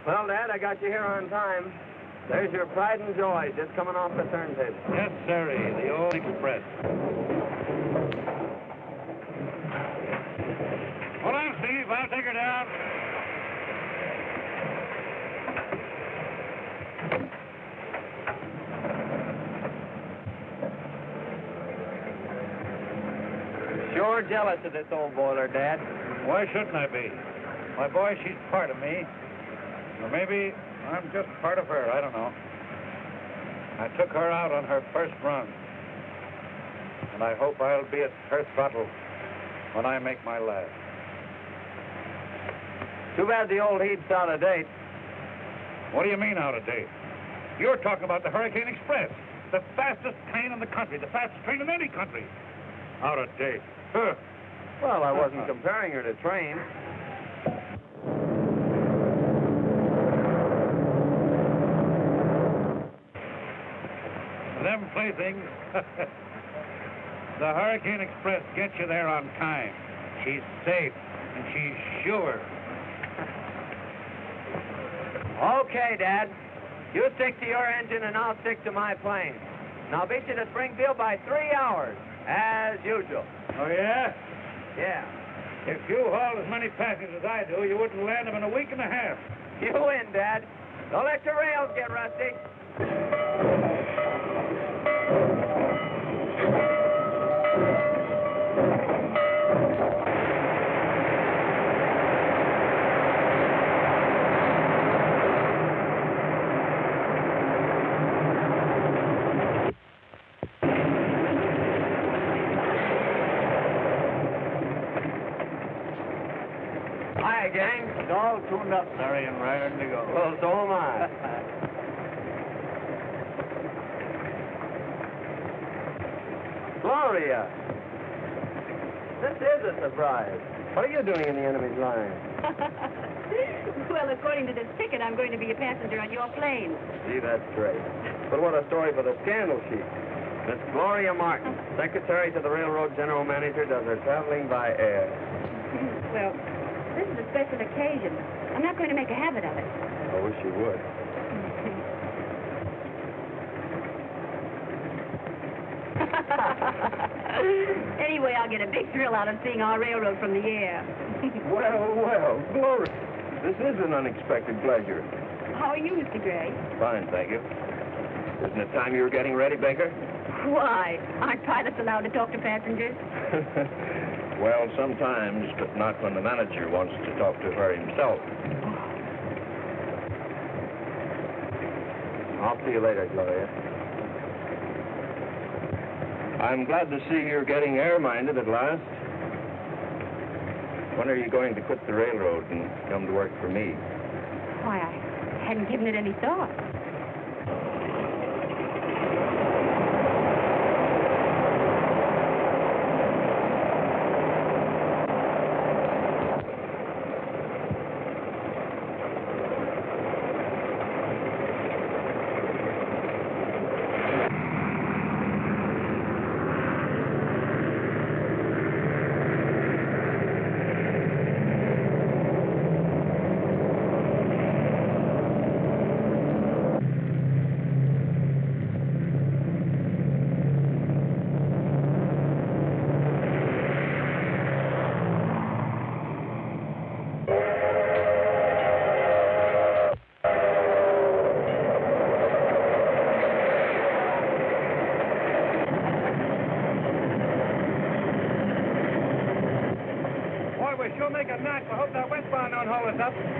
Well, Dad, I got you here on time. There's your pride and joy just coming off the turntable. Yes, sirree, the old express. Hold on, Steve. I'll take her down. Sure jealous of this old boiler, Dad. Why shouldn't I be? My boy, she's part of me. Or maybe I'm just part of her. I don't know. I took her out on her first run. And I hope I'll be at her throttle when I make my last. Too bad the old heat's out of date. What do you mean out of date? You're talking about the Hurricane Express. The fastest train in the country. The fastest train in any country. Out of date. Huh. Well, I wasn't comparing her to trains. Them playthings. The Hurricane Express gets you there on time. She's safe, and she's sure. Okay, Dad. You stick to your engine, and I'll stick to my plane. And I'll beat you to Springfield by 3 hours, as usual. Oh, yeah? Yeah. If you haul as many passengers as I do, you wouldn't land them in a week and a half. You win, Dad. Don't let your rails get rusty. Hi, gang. It's all tuned up, Larry, and raring to go. Well, so am I. Gloria. This is a surprise. What are you doing in the enemy's line? Well, according to this ticket, I'm going to be a passenger on your plane. Gee, that's great. But what a story for the scandal sheet. Miss Gloria Martin, secretary to the railroad general manager, does her traveling by air. Well, this is a special occasion. I'm not going to make a habit of it. I wish you would. Anyway, I'll get a big thrill out of seeing our railroad from the air. Well, Gloria, this is an unexpected pleasure. How are you, Mr. Gray? Fine, thank you. Isn't it time you were getting ready, Baker? Why? Aren't pilots allowed to talk to passengers? Well, sometimes, but not when the manager wants to talk to her himself. I'll see you later, Gloria. I'm glad to see you're getting air-minded at last. When are you going to quit the railroad and come to work for me? Why, I hadn't given it any thought.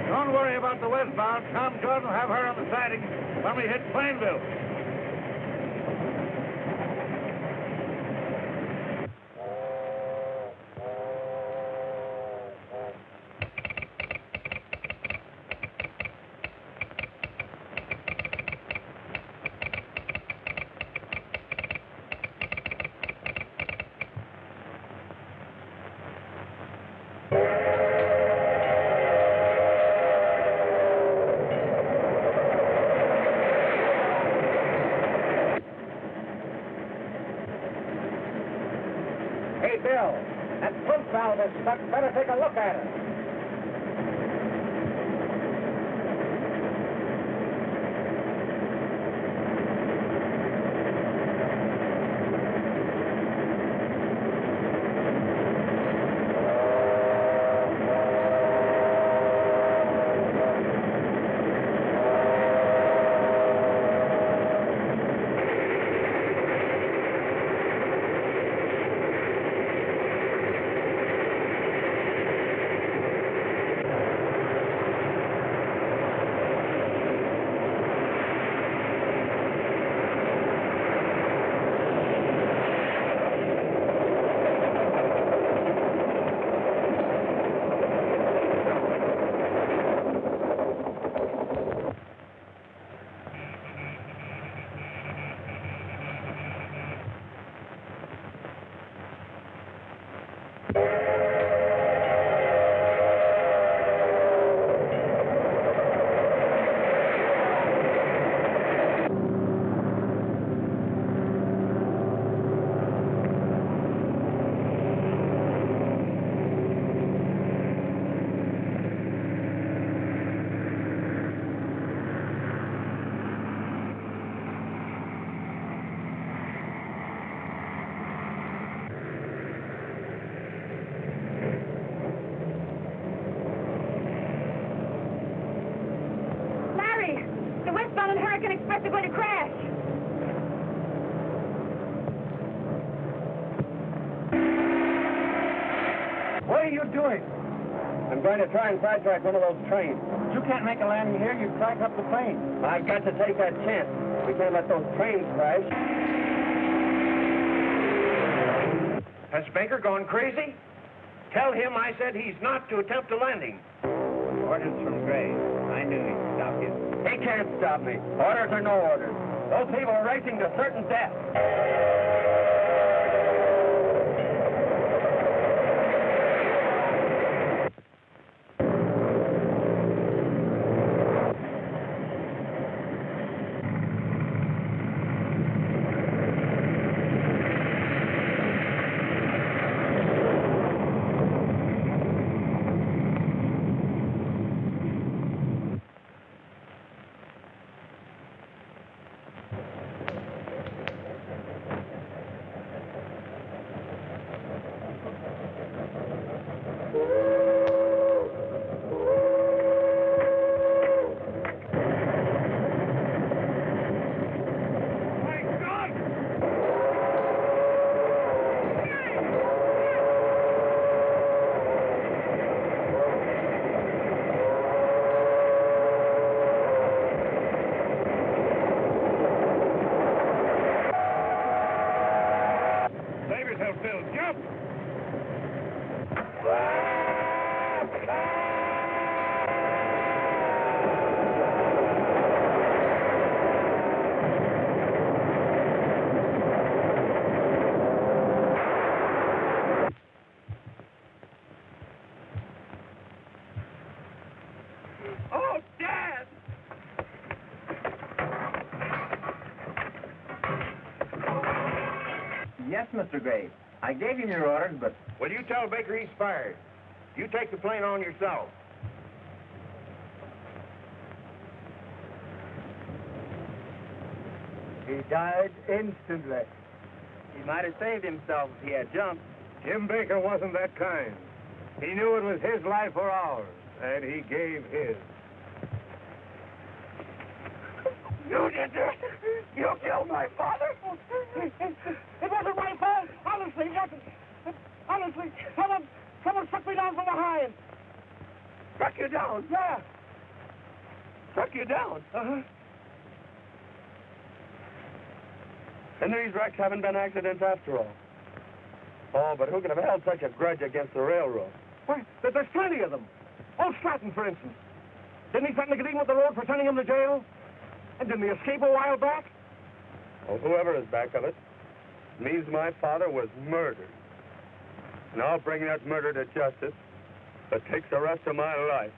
Don't worry about the westbound. Tom Jordan will have her on the siding when we hit Plainville. Hey, Bill, that front valve is stuck. Better take a look at it. American Express are going to crash. What are you doing? I'm going to try and sidetrack one of those trains. You can't make a landing here. You track up the plane. I've got to take that chance. We can't let those trains crash. Has Baker gone crazy? Tell him I said he's not to attempt a landing. Orders from Gray. I knew he'd stop you. He can't stop me. Orders or no orders. Those people are racing to certain death. Yes, Mr. Gray. I gave him your orders, but... Well, you tell Baker he's fired. You take the plane on yourself. He died instantly. He might have saved himself if he had jumped. Jim Baker wasn't that kind. He knew it was his life or ours, and he gave his. You did this! You killed my father! It wasn't my fault! Honestly, it wasn't. Honestly, someone struck me down from behind. Struck you down? Yeah. Struck you down? Uh-huh. And these wrecks haven't been accidents after all. Oh, but who could have held such a grudge against the railroad? Why, there's plenty of them. Old Stratton, for instance. Didn't he threaten to get even with the road for sending him to jail? And didn't he escape a while back? Well, whoever is back of it means my father was murdered. And I'll bring that murder to justice if it takes the rest of my life.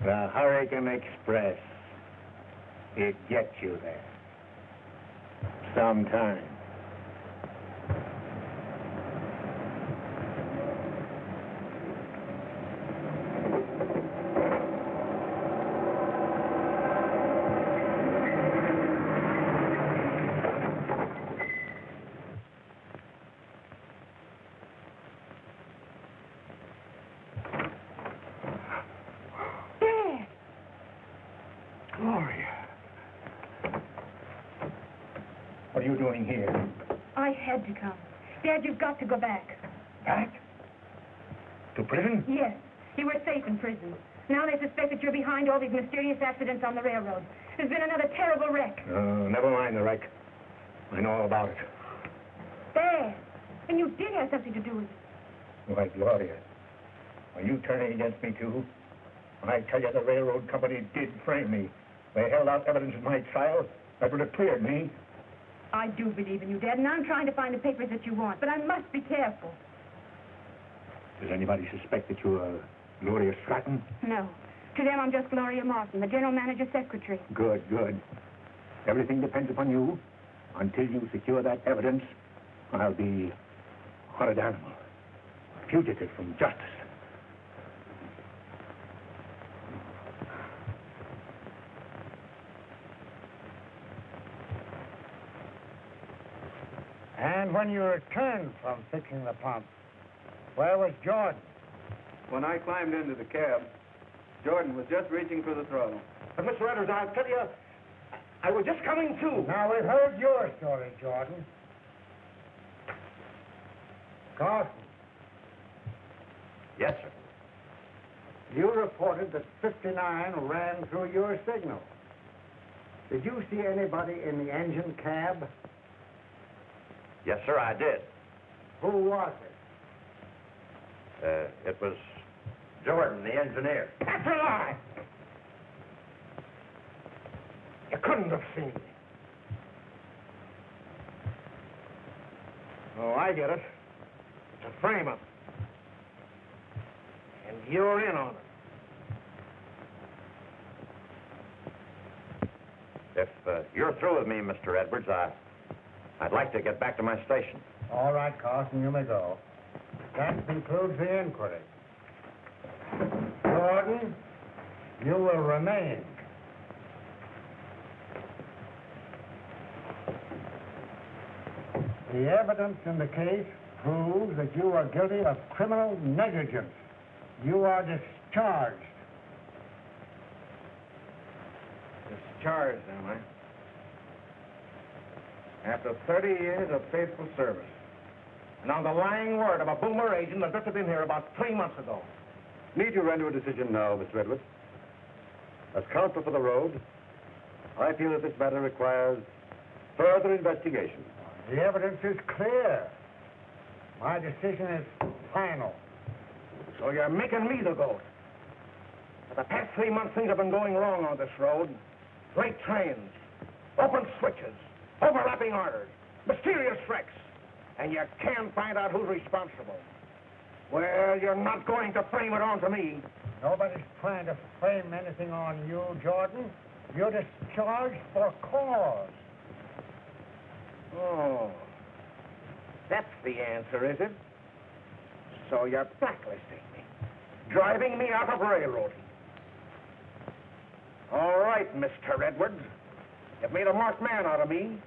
The Hurricane Express. It gets you there. Sometime. What are you doing here? I had to come. Dad, you've got to go back. Back? To prison? Yes. You were safe in prison. Now they suspect that you're behind all these mysterious accidents on the railroad. There's been another terrible wreck. Never mind the wreck. I know all about it. Dad, And you did have something to do with it. Why, Gloria, are you turning against me, too? I tell you, the railroad company did frame me. They held out evidence in my trial that would have cleared me. I do believe in you, Dad, and I'm trying to find the papers that you want, but I must be careful. Does anybody suspect that you are Gloria Stratton? No. To them, I'm just Gloria Martin, the general manager's secretary. Good, good. Everything depends upon you. Until you secure that evidence, I'll be a horrid animal, a fugitive from justice. And when you returned from fixing the pump, where was Jordan? When I climbed into the cab, Jordan was just reaching for the throttle. But, Mr. Edwards, I'll tell you, I was just coming to. Now, we've heard your story, Jordan. Carson. Yes, sir. You reported that 59 ran through your signal. Did you see anybody in the engine cab? Yes, sir, I did. Who was it? It was Jordan, the engineer. That's a lie! You couldn't have seen me. Oh, I get it. It's a frame-up. And you're in on it. If you're through with me, Mr. Edwards, I'd like to get back to my station. All right, Carson, you may go. That concludes the inquiry. Jordan, you will remain. The evidence in the case proves that you are guilty of criminal negligence. You are discharged. Discharged, am I? After 30 years of faithful service. And on the lying word of a boomer agent that drifted in here about 3 months ago. Need you render a decision now, Mr. Edwards? As counsel for the road, I feel that this matter requires further investigation. The evidence is clear. My decision is final. So you're making me the goat. For the past 3 months, things have been going wrong on this road. Late trains, open switches, overlapping orders, mysterious wrecks. And you can't find out who's responsible. Well, you're not going to frame it on to me. Nobody's trying to frame anything on you, Jordan. You're discharged for cause. Oh, that's the answer, is it? So you're blacklisting me, driving me out of railroading. All right, Mr. Edwards. You've made a marked man out of me.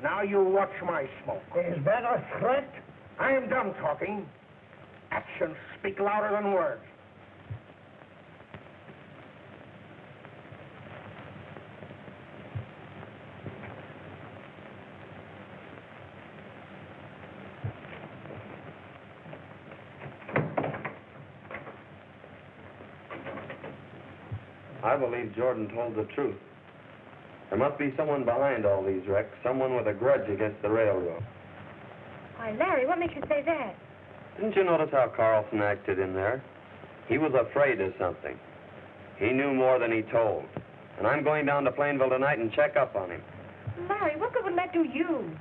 Now you watch my smoke. Is that a threat? I am done talking. Actions speak louder than words. I believe Jordan told the truth. There must be someone behind all these wrecks, someone with a grudge against the railroad. Why, Larry, what makes you say that? Didn't you notice how Carlson acted in there? He was afraid of something. He knew more than he told. And I'm going down to Plainville tonight and check up on him. Larry, what good would that do you?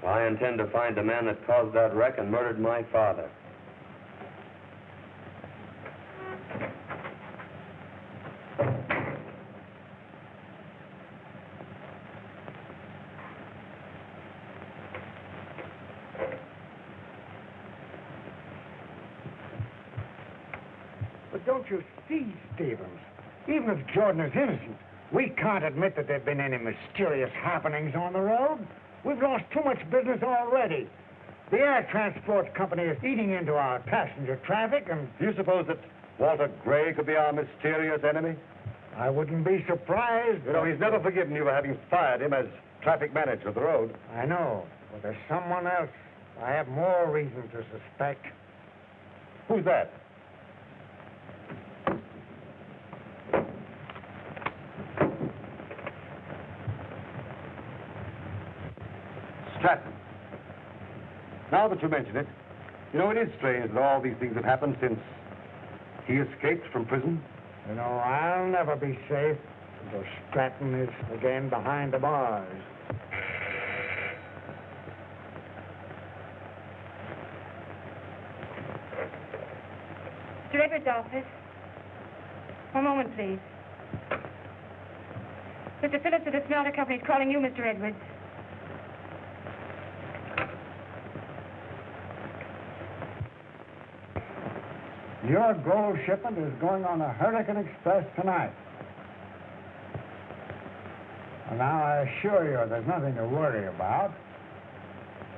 Well, I intend to find the man that caused that wreck and murdered my father. But don't you see, Stevens? Even if Jordan is innocent, we can't admit that there have been any mysterious happenings on the road. We've lost too much business already. The air transport company is eating into our passenger traffic, and... Do you suppose that Walter Gray could be our mysterious enemy? I wouldn't be surprised. You know, he's never forgiven you for having fired him as traffic manager of the road. I know, but there's someone else I have more reason to suspect. Who's that? Stratton. Now that you mention it, you know, it is strange that all these things have happened since he escaped from prison. You know, I'll never be safe until Stratton is again behind the bars. Mr. Edwards' office. One moment, please. Mr. Phillips of the Smelter Company is calling you, Mr. Edwards. Your gold shipment is going on the Hurricane Express tonight. And now I assure you there's nothing to worry about.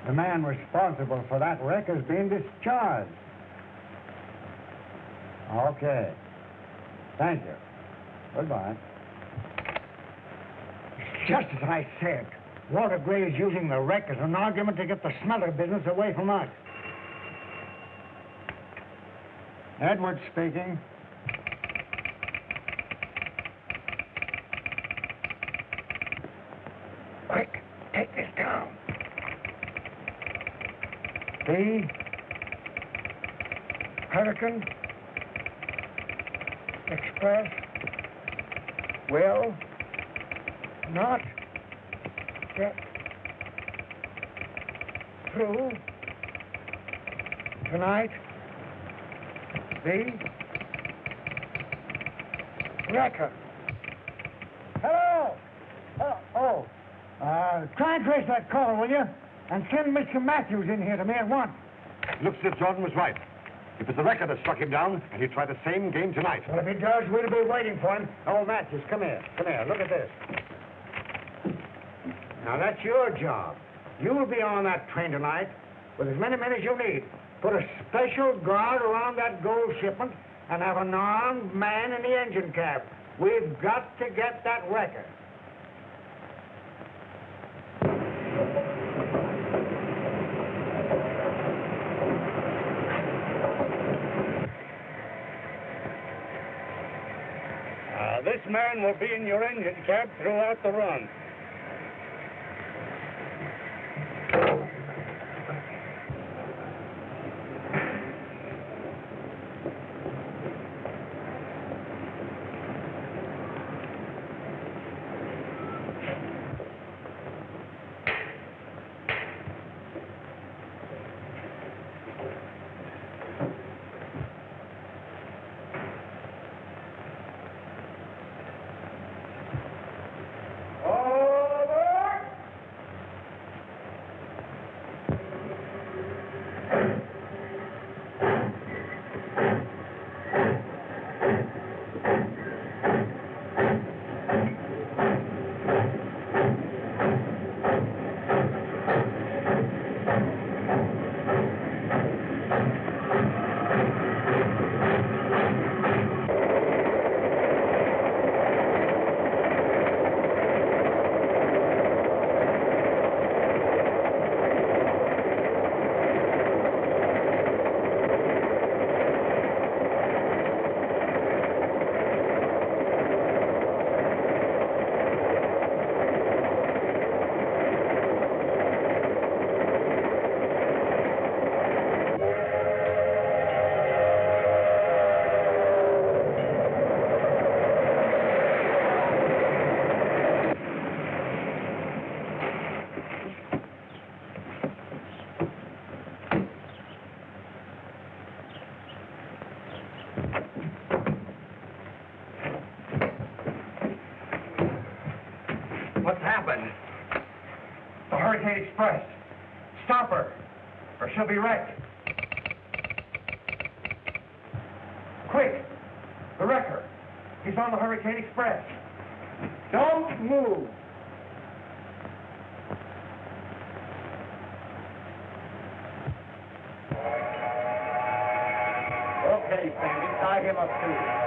The man responsible for that wreck is being discharged. Okay. Thank you. Goodbye. Just as I said, Walter Gray is using the wreck as an argument to get the smelter business away from us. Edwards speaking. Quick, take this down. The Hurricane Express will not get through tonight. The wrecker. Hello? Try and trace that call, will you? And send Mr. Matthews in here to me at once. Looks as if Jordan was right. It was the wrecker that struck him down, and he'll try the same game tonight. Well, if he does, we'll be waiting for him. Oh, Matthews, come here. Come here. Look at this. Now, that's your job. You'll be on that train tonight with as many men as you need. Put a special guard around that gold shipment and have an armed man in the engine cab. We've got to get that wrecker. This man will be in your engine cab throughout the run. What's happened? The Hurricane Express. Stop her, or she'll be wrecked. Quick! The wrecker. He's on the Hurricane Express. Don't move. Okay, Sandy, tie him up too.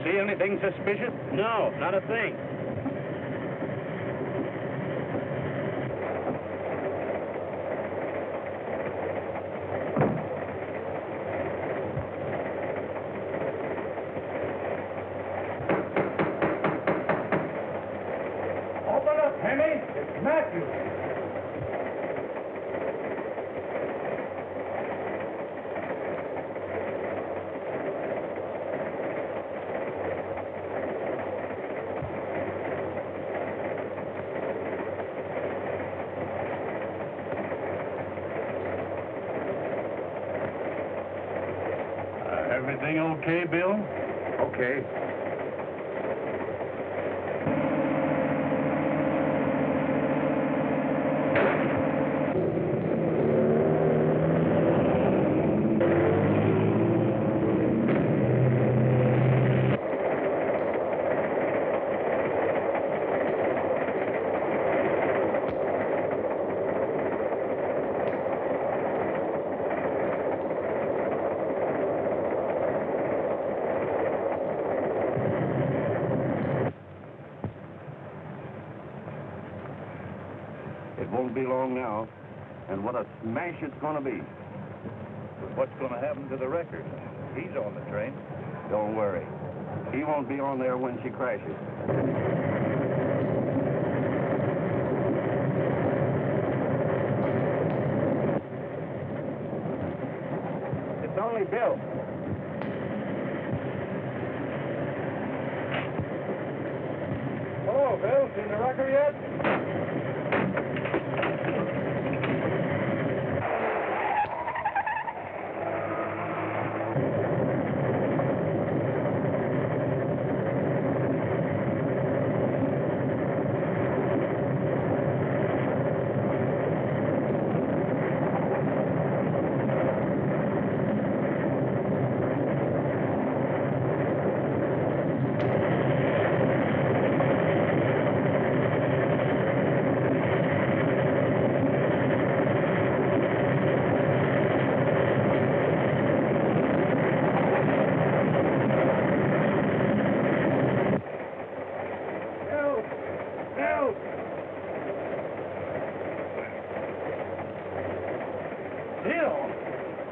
see anything suspicious? No, not a thing. Open up, Henry. It's Matthew. Everything okay, Bill? Okay. It won't be long now. And what a smash it's going to be. But what's going to happen to the record? He's on the train. Don't worry. He won't be on there when she crashes. It's only Bill. Hello, Bill. Seen the record yet?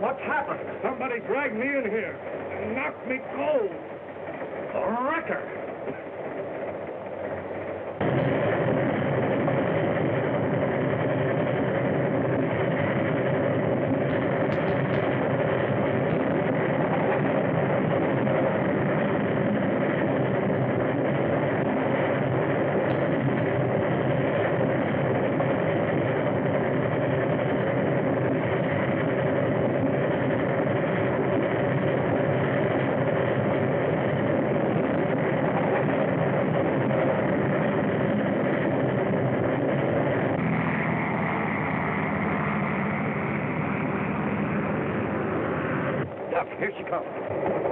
What's happened? Somebody dragged me in here and knocked me cold. A wrecker. Here she comes.